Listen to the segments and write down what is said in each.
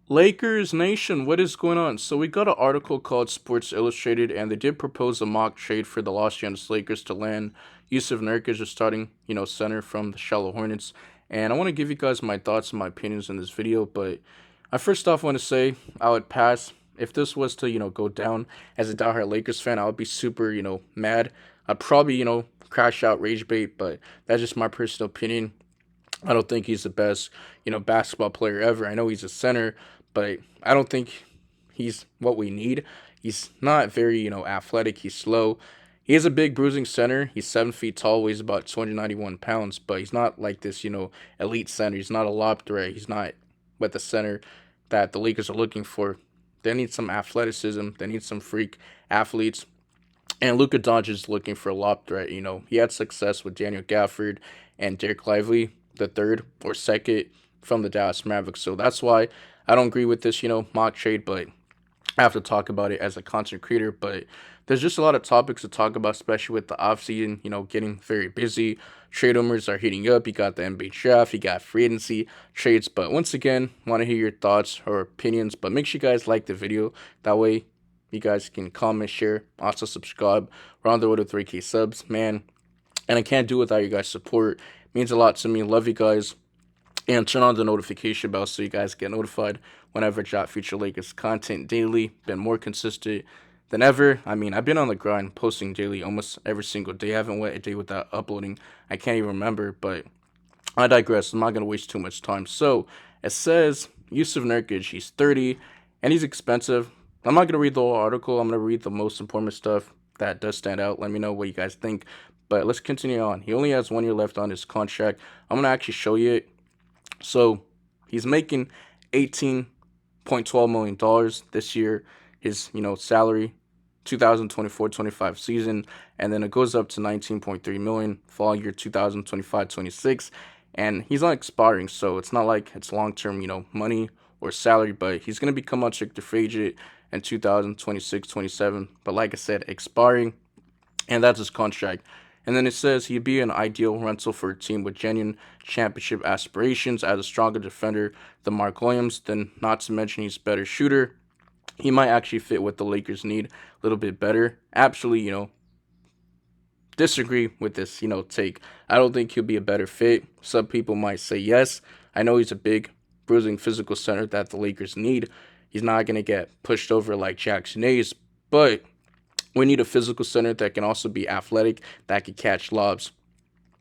Lakers Nation, what is going on? So we got an article called Sports Illustrated, and they did propose a mock trade for the Los Angeles Lakers to land Jusuf Nurkic, a starting, center from the Charlotte Hornets. And I want to give you guys my thoughts and my opinions in this video, but I first off want to say I would pass if this was to, go down as a diehard Lakers fan. I would be super, mad. I'd probably, crash out, rage bait, but that's just my personal opinion. I don't think he's the best, basketball player ever. I know he's a center, but I don't think he's what we need. He's not very, athletic. He's slow. He is a big bruising center. He's 7 feet tall, weighs about 291 pounds, but he's not like this, elite center. He's not a lob threat. He's not what the center that the Lakers are looking for. They need some athleticism. They need some freak athletes. And Luka Doncic is looking for a lob threat. He had success with Daniel Gafford and Derek Lively, the third or second from the Dallas Mavericks. So that's why I don't agree with this, mock trade, but I have to talk about it as a content creator. But there's just a lot of topics to talk about, especially with the offseason, getting very busy. Trade rumors are heating up. You got the NBA draft, you got free agency trades. But once again, want to hear your thoughts or opinions. But make sure you guys like the video. That way, you guys can comment, share, also subscribe. We're on the road to 3K subs, man. And I can't do it without you guys' support. It means a lot to me. Love you guys. And turn on the notification bell so you guys get notified whenever I drop future Lakers content daily. Been more consistent than ever. I mean, I've been on the grind, posting daily almost every single day. I haven't went a day without uploading. I can't even remember, but I digress. I'm not going to waste too much time. So, it says Jusuf Nurkic, he's 30, and he's expensive. I'm not going to read the whole article. I'm going to read the most important stuff that does stand out. Let me know what you guys think. But let's continue on. He only has 1 year left on his contract. I'm going to actually show you it. So, he's making $18.12 million this year. His, salary, 2024-25 season, and then it goes up to 19.3 million following year 2025-26, and he's not expiring, so it's not like it's long-term, money or salary, but he's going to become unrestricted free agent in 2026-27, but like I said, expiring, and that's his contract. And then it says he'd be an ideal rental for a team with genuine championship aspirations as a stronger defender than Mark Williams, then not to mention he's a better shooter. He might actually fit what the Lakers need a little bit better. Absolutely, disagree with this, take. I don't think he'll be a better fit. Some people might say yes. I know he's a big, bruising physical center that the Lakers need. He's not going to get pushed over like Jackson Hayes, but we need a physical center that can also be athletic, that can catch lobs.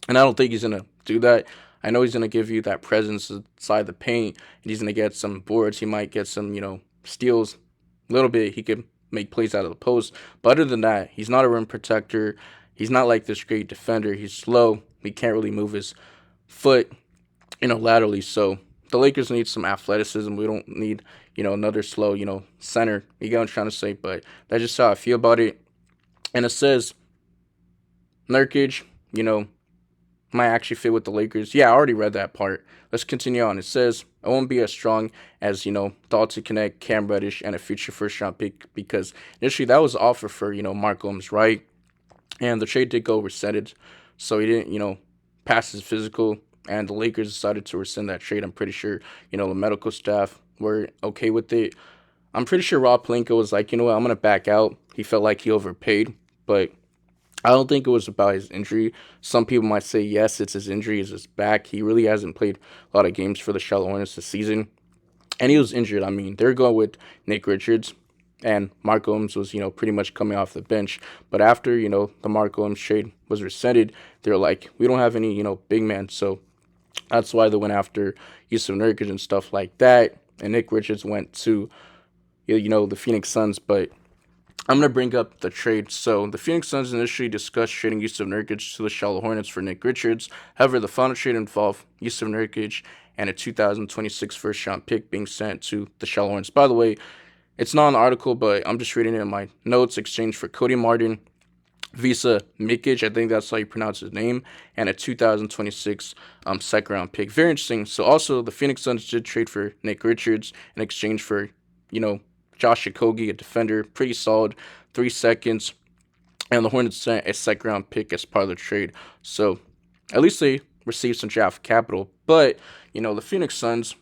And I don't think he's going to do that. I know he's going to give you that presence inside the paint, and he's going to get some boards. He might get some, steals a little bit. He could make plays out of the post. But other than that, he's not a rim protector. He's not like this great defender. He's slow. He can't really move his foot, laterally. So the Lakers need some athleticism. We don't need, another slow, center. You get what I'm trying to say? But that's just how I feel about it. And it says Nurkic, might actually fit with the Lakers. Yeah, I already read that part. Let's continue on. It says it won't be as strong as, Dalton Connect, Cam Reddish, and a future first round pick because initially that was the offer for, Mark Williams, right? And the trade did go rescinded. So he didn't, pass his physical, and the Lakers decided to rescind that trade. I'm pretty sure, the medical staff were okay with it. I'm pretty sure Rob Pelinka was like, you know what, I'm going to back out. He felt like he overpaid, but I don't think it was about his injury. Some people might say, yes, it's his injury, it's his back. He really hasn't played a lot of games for the Charlotte Hornets this season. And he was injured. I mean, they're going with Nick Richards, and Mark Williams was, pretty much coming off the bench. But after, the Mark Williams trade was rescinded, they're like, we don't have any, big men. So that's why they went after Jusuf Nurkic and stuff like that. And Nick Richards went to, the Phoenix Suns. But I'm going to bring up the trade. So the Phoenix Suns initially discussed trading Jusuf Nurkic to the Charlotte Hornets for Nick Richards. However, the final trade involved Jusuf Nurkic and a 2026 first-round pick being sent to the Charlotte Hornets. By the way, it's not an article, but I'm just reading it in my notes. Exchange for Cody Martin, Visa Mikic, I think that's how you pronounce his name, and a 2026 second-round pick. Very interesting. So also, the Phoenix Suns did trade for Nick Richards in exchange for, Josh Okogie, a defender, pretty solid, 3 seconds, and the Hornets sent a second-round pick as part of the trade. So at least they received some draft capital. But, the Phoenix Suns,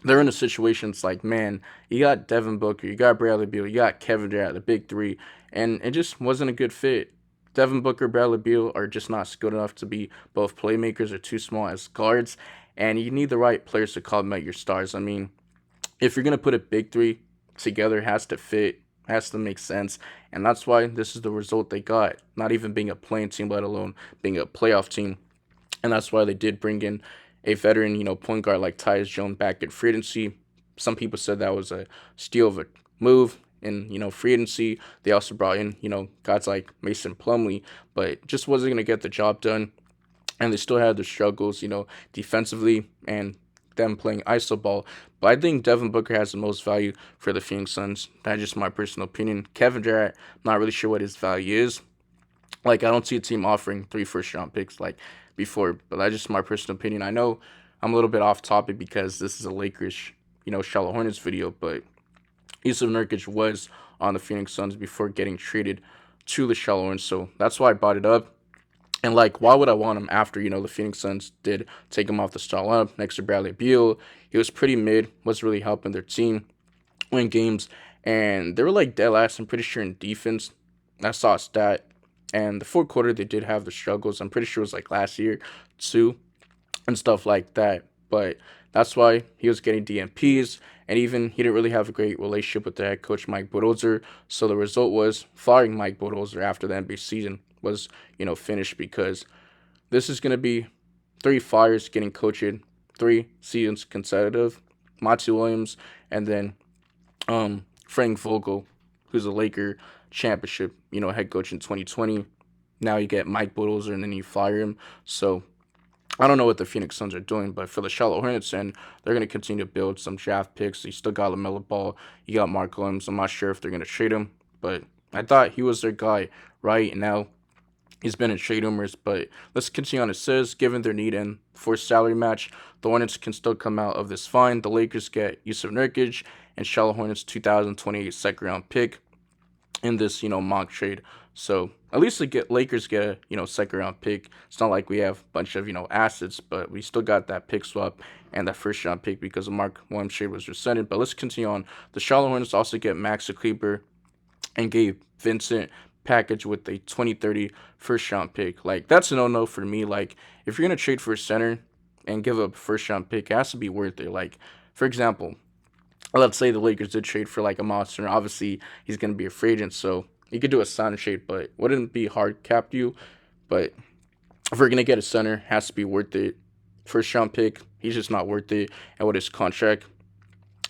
they're in a situation. It's like, man, you got Devin Booker, you got Bradley Beal, you got Kevin Durant, the big three, and it just wasn't a good fit. Devin Booker, Bradley Beal are just not good enough to be both playmakers or too small as guards, and you need the right players to complement your stars. I mean, if you're gonna put a big three together, it has to fit, has to make sense, and that's why this is the result they got. Not even being a playing team, let alone being a playoff team, and that's why they did bring in a veteran, point guard like Tyus Jones back in free agency. Some people said that was a steal of a move in free agency. They also brought in guys like Mason Plumlee, but just wasn't gonna get the job done, and they still had their struggles, defensively and them playing iso ball. But I think Devin Booker has the most value for the Phoenix Suns. That's just my personal opinion. Kevin Durant, not really sure what his value is. Like, I don't see a team offering 3 first round picks like before, but that's just my personal opinion. I know I'm a little bit off topic because this is a Lakers, Charlotte Hornets video, but Jusuf Nurkic was on the Phoenix Suns before getting traded to the Charlotte Hornets, so that's why I brought it up. And like, why would I want him after the Phoenix Suns did take him off the start lineup next to Bradley Beal? He was pretty mid, wasn't really helping their team win games, and they were like dead last. I'm pretty sure in defense. I saw a stat, and the fourth quarter they did have the struggles. I'm pretty sure it was like last year too, and stuff like that. But that's why he was getting DMPs, and even he didn't really have a great relationship with the head coach Mike Budenholzer. So the result was firing Mike Budenholzer after the NBA season was finished, because this is going to be 3 fires getting coached 3 seasons consecutive. Monty Williams, and then Frank Vogel, who's a Laker championship head coach in 2020. Now you get Mike Budenholzer and then you fire him. So I don't know what the Phoenix Suns are doing, but for the Charlotte Hornets, and they're going to continue to build some draft picks. You still got LaMelo Ball, you got Mark Williams. I'm not sure if they're going to trade him, but I thought he was their guy, right? And now he's been in trade rumors, but let's continue on. It says, given their need and for salary match, the Hornets can still come out of this fine. The Lakers get Jusuf Nurkic and Charlotte Hornets 2028 second round pick in this mock trade. So at least the Lakers get a second round pick. It's not like we have a bunch of assets, but we still got that pick swap and that first round pick because the Mark Williams trade was rescinded. But let's continue on. The Charlotte Hornets also get Maxi Kleber and Gabe Vincent package with a 2030 first round pick. Like, that's a no for me. Like, if you're gonna trade for a center and give up a first round pick, it has to be worth it. Like, for example, let's say the Lakers did trade for like a monster. Obviously, he's gonna be a free agent, so you could do a sign and trade, but wouldn't it be hard capped you. But if we're gonna get a center, it has to be worth it. First round pick, he's just not worth it. And with his contract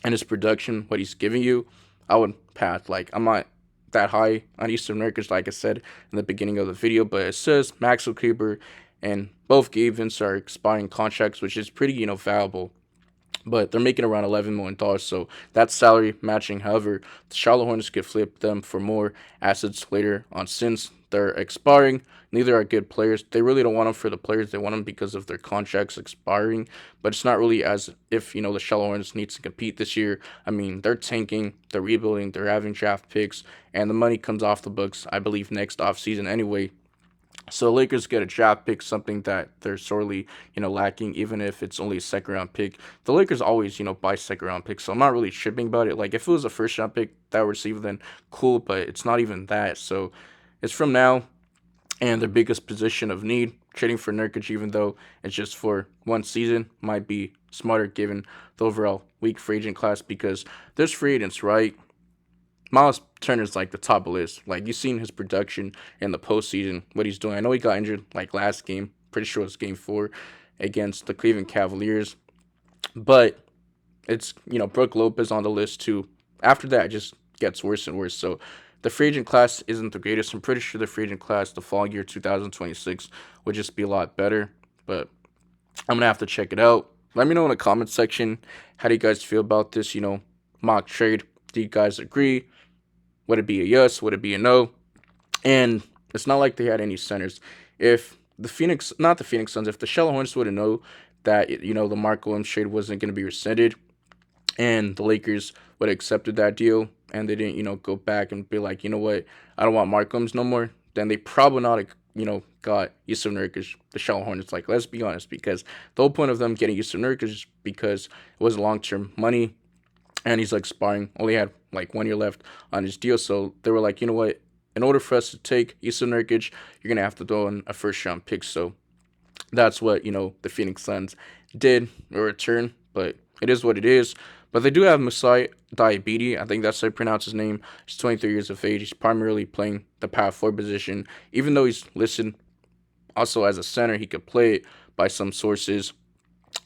and his production, what he's giving you, I would pass. Like, I'm not that high on Eastern Nurkic, like I said in the beginning of the video, but it says Maxwell Kleber and both Gabe Vince are expiring contracts, which is pretty, valuable. But they're making around $11 million, so that's salary matching. However, the Charlotte Hornets could flip them for more assets later on since they're expiring. Neither are good players. They really don't want them for the players. They want them because of their contracts expiring. But it's not really as if, the Charlotte Hornets needs to compete this year. I mean, they're tanking, they're rebuilding, they're having draft picks, and the money comes off the books, I believe, next offseason anyway. So the Lakers get a draft pick, something that they're sorely, lacking, even if it's only a second round pick. The Lakers always, buy second round picks, so I'm not really tripping about it. Like, if it was a first round pick that would receive, then cool, but it's not even that. So it's from now and their biggest position of need. Trading for Nurkic, even though it's just for one season, might be smarter given the overall weak free agent class, because there's free agents, right? Miles Turner's like the top of the list. Like, you've seen his production in the postseason, what he's doing. I know he got injured like last game. Pretty sure it was game 4 against the Cleveland Cavaliers. But it's, Brooke Lopez on the list too. After that, it just gets worse and worse. So the free agent class isn't the greatest. I'm pretty sure the free agent class the following year, 2026, would just be a lot better. But I'm going to have to check it out. Let me know in the comment section, how do you guys feel about this, mock trade? Do you guys agree? Would it be a yes? Would it be a no? And it's not like they had any centers. If not the Phoenix Suns, if the Charlotte Hornets would have known that, the Mark Williams trade wasn't going to be rescinded, and the Lakers would have accepted that deal, and they didn't, go back and be like, you know what, I don't want Mark Williams no more, then they probably got Jusuf Nurkic, the Charlotte Hornets. Like, let's be honest, because the whole point of them getting Jusuf Nurkic is because it was long term money, and he's like expiring. Only had like 1 year left on his deal, so they were like, you know what? In order for us to take Jusuf Nurkic, you're gonna have to throw in a first round pick. So that's what the Phoenix Suns did in return, but it is what it is. But they do have Masai Diabetes. I think that's how you pronounce his name. He's 23 years of age. He's primarily playing the power forward position, even though he's listed also as a center. He could play it by some sources.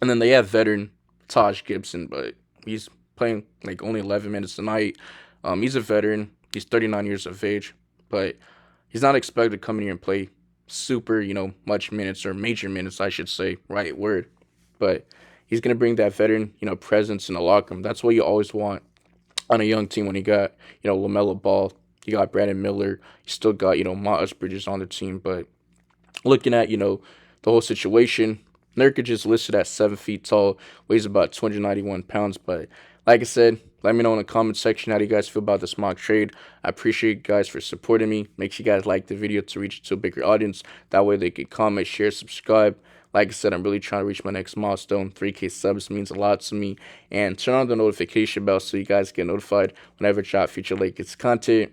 And then they have veteran Taj Gibson, but he's playing like only 11 minutes a night. He's a veteran. He's 39 years of age, but he's not expected to come in here and play super, much minutes or major minutes, I should say, right word. But he's gonna bring that veteran, presence in the locker room. That's what you always want on a young team when you got, LaMelo Ball, you got Brandon Miller, you still got, Miles Bridges on the team. But looking at, the whole situation, Nurkic is listed at 7 feet tall, weighs about 291 pounds. But like I said, let me know in the comment section how do you guys feel about this mock trade. I appreciate you guys for supporting me. Make sure you guys like the video to reach to a bigger audience. That way they can comment, share, subscribe. Like I said, I'm really trying to reach my next milestone. 3K subs means a lot to me. And turn on the notification bell so you guys get notified whenever I drop future Lakers content.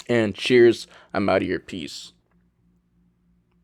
And cheers. I'm out of here. Peace.